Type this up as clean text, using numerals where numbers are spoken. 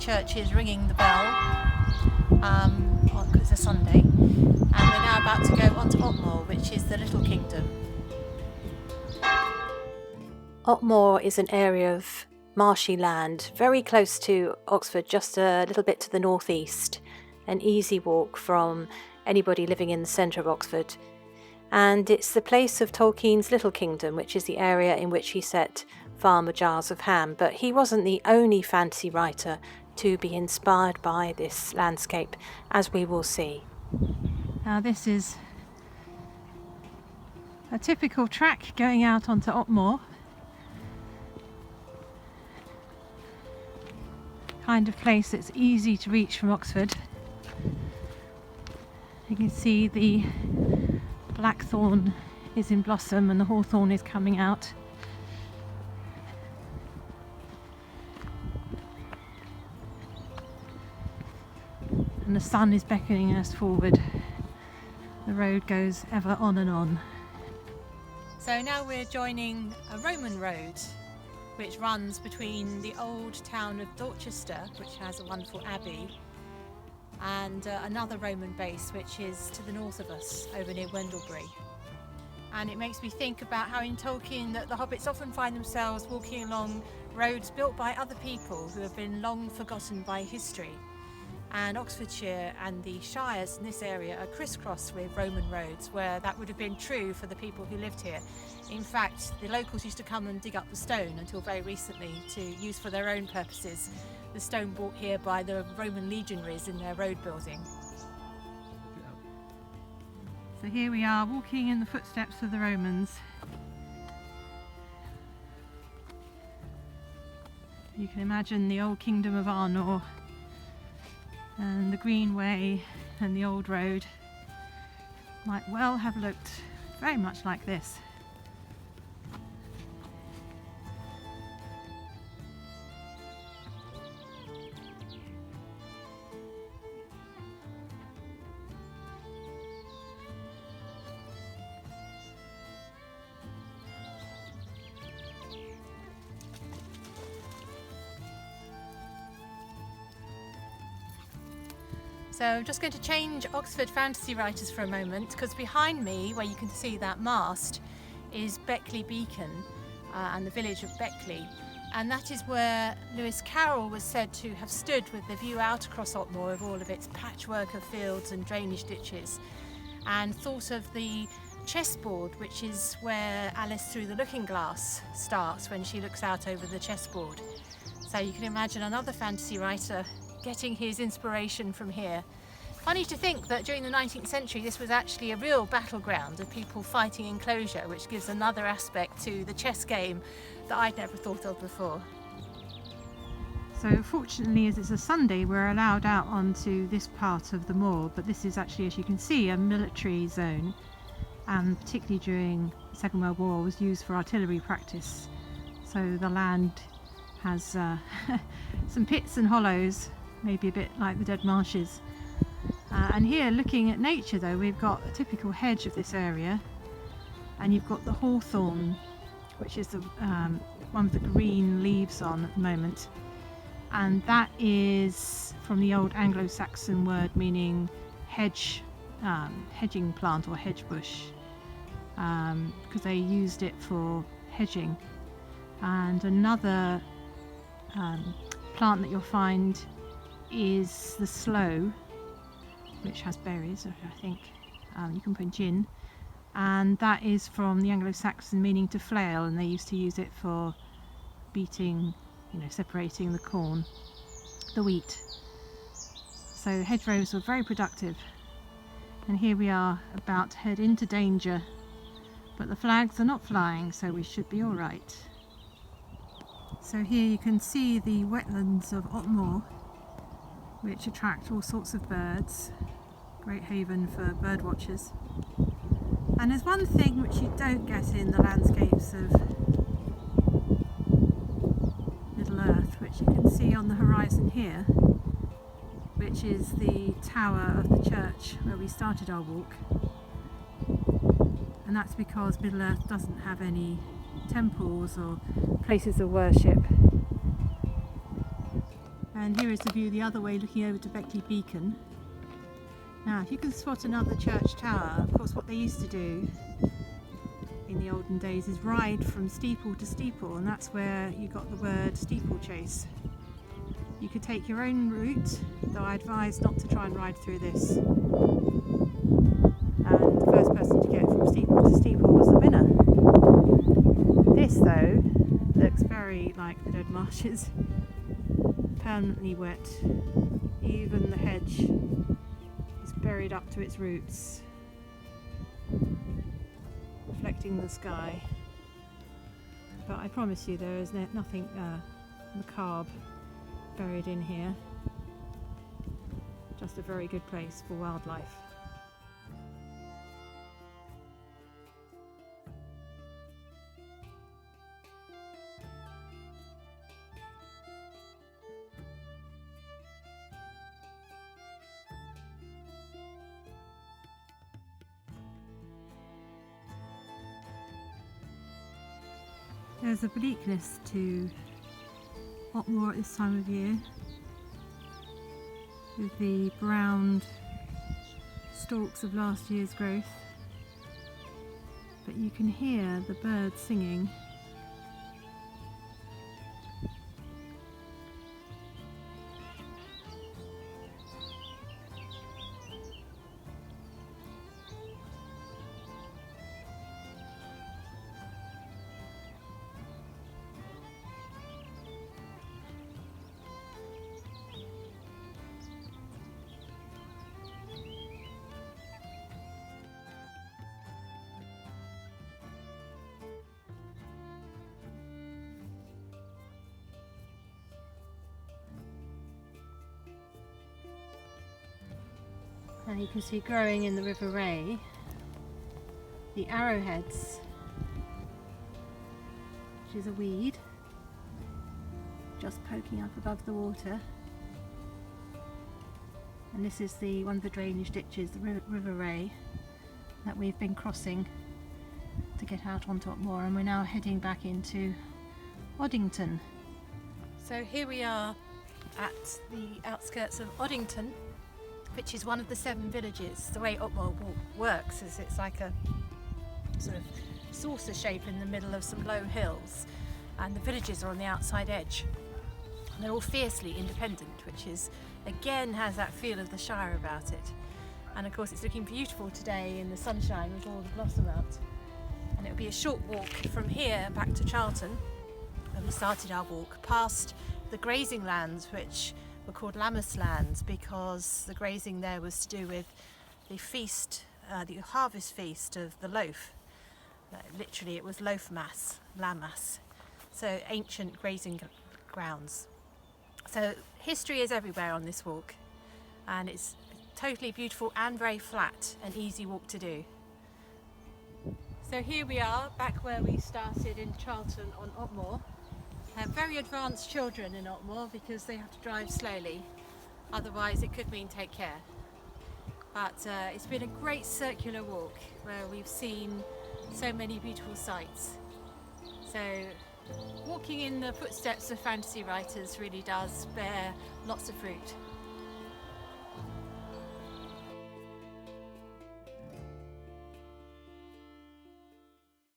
church is ringing the bell because it's a Sunday, and we're now about to go on to Otmoor, which is the little kingdom. Otmoor is an area of marshy land very close to Oxford, just a little bit to the northeast, an easy walk from anybody living in the centre of Oxford. And it's the place of Tolkien's Little Kingdom, which is the area in which he set Farmer Giles of Ham. But he wasn't the only fantasy writer to be inspired by this landscape, as we will see. Now this is a typical track going out onto Otmoor. Kind of place that's easy to reach from Oxford. You can see the blackthorn is in blossom and the hawthorn is coming out. And the sun is beckoning us forward. The road goes ever on and on. So now we're joining a Roman road which runs between the old town of Dorchester, which has a wonderful abbey, and another Roman base which is to the north of us, over near Wendlebury. And it makes me think about how in Tolkien that the hobbits often find themselves walking along roads built by other people who have been long forgotten by history. And Oxfordshire and the shires in this area are crisscrossed with Roman roads, where that would have been true for the people who lived here. In fact, the locals used to come and dig up the stone until very recently to use for their own purposes, the stone brought here by the Roman legionaries in their road building. So here we are, walking in the footsteps of the Romans. You can imagine the old kingdom of Arnor, and the Greenway and the old road might well have looked very much like this. So I'm just going to change Oxford fantasy writers for a moment, because behind me, where you can see that mast, is Beckley Beacon and the village of Beckley. And that is where Lewis Carroll was said to have stood with the view out across Otmoor of all of its patchwork of fields and drainage ditches, and thought of the chessboard, which is where Alice Through the Looking Glass starts when she looks out over the chessboard. So you can imagine another fantasy writer getting his inspiration from here. Funny to think that during the 19th century this was actually a real battleground of people fighting enclosure, which gives another aspect to the chess game that I'd never thought of before. So fortunately, as it's a Sunday, we're allowed out onto this part of the moor, but this is actually, as you can see, a military zone, and particularly during the Second World War was used for artillery practice. So the land has some pits and hollows, maybe a bit like the Dead Marshes. And here, looking at nature though, we've got a typical hedge of this area, and you've got the hawthorn, which is the one with the green leaves on at the moment, and that is from the old Anglo-Saxon word meaning hedge, hedging plant or hedge bush, because they used it for hedging. And another plant that you'll find is the sloe, which has berries, I think you can put in gin, and that is from the Anglo-Saxon meaning to flail, and they used to use it for beating, separating the corn, the wheat. So hedgerows were very productive, and here we are about to head into danger, but the flags are not flying, so we should be all right. So here you can see the Wetlands of Ottmore, which attract all sorts of birds, great haven for bird watchers. And there's one thing which you don't get in the landscapes of Middle-earth, which you can see on the horizon here, which is the tower of the church where we started our walk. And that's because Middle-earth doesn't have any temples or places of worship. And here is the view the other way, looking over to Beckley Beacon. Now, if you can spot another church tower, of course what they used to do in the olden days is ride from steeple to steeple, and that's where you got the word steeplechase. You could take your own route, though I advise not to try and ride through this. And the first person to get from steeple to steeple was the winner. This, though, looks very like the dead marshes. Permanently wet. Even the hedge is buried up to its roots, reflecting the sky. But I promise you there is nothing macabre buried in here. Just a very good place for wildlife. There's a bleakness to Otmoor at this time of year, with the browned stalks of last year's growth, but you can hear the birds singing. And you can see growing in the River Ray the arrowheads, which is a weed just poking up above the water. And this is one of the drainage ditches, the River Ray, that we've been crossing to get out onto Otmoor, and we're now heading back into Oddington. So here we are at the outskirts of Oddington, which is one of the 7 villages. The way Otmoor works is it's like a sort of saucer shape in the middle of some low hills, and the villages are on the outside edge. And they're all fiercely independent, which is, again, has that feel of the Shire about it. And of course it's looking beautiful today in the sunshine with all the blossom out. And it'll be a short walk from here back to Charlton, where we started our walk, past the grazing lands, which were called Lammas lands because the grazing there was to do with the feast, the harvest feast of the loaf. Literally it was loaf mass, Lammas, so ancient grazing grounds. So history is everywhere on this walk, and it's totally beautiful and very flat, an easy walk to do. So here we are back where we started in Charlton on Otmoor. Very advanced children in Otmoor because they have to drive slowly, otherwise it could mean take care. But it's been a great circular walk where we've seen so many beautiful sights. So walking in the footsteps of fantasy writers really does bear lots of fruit.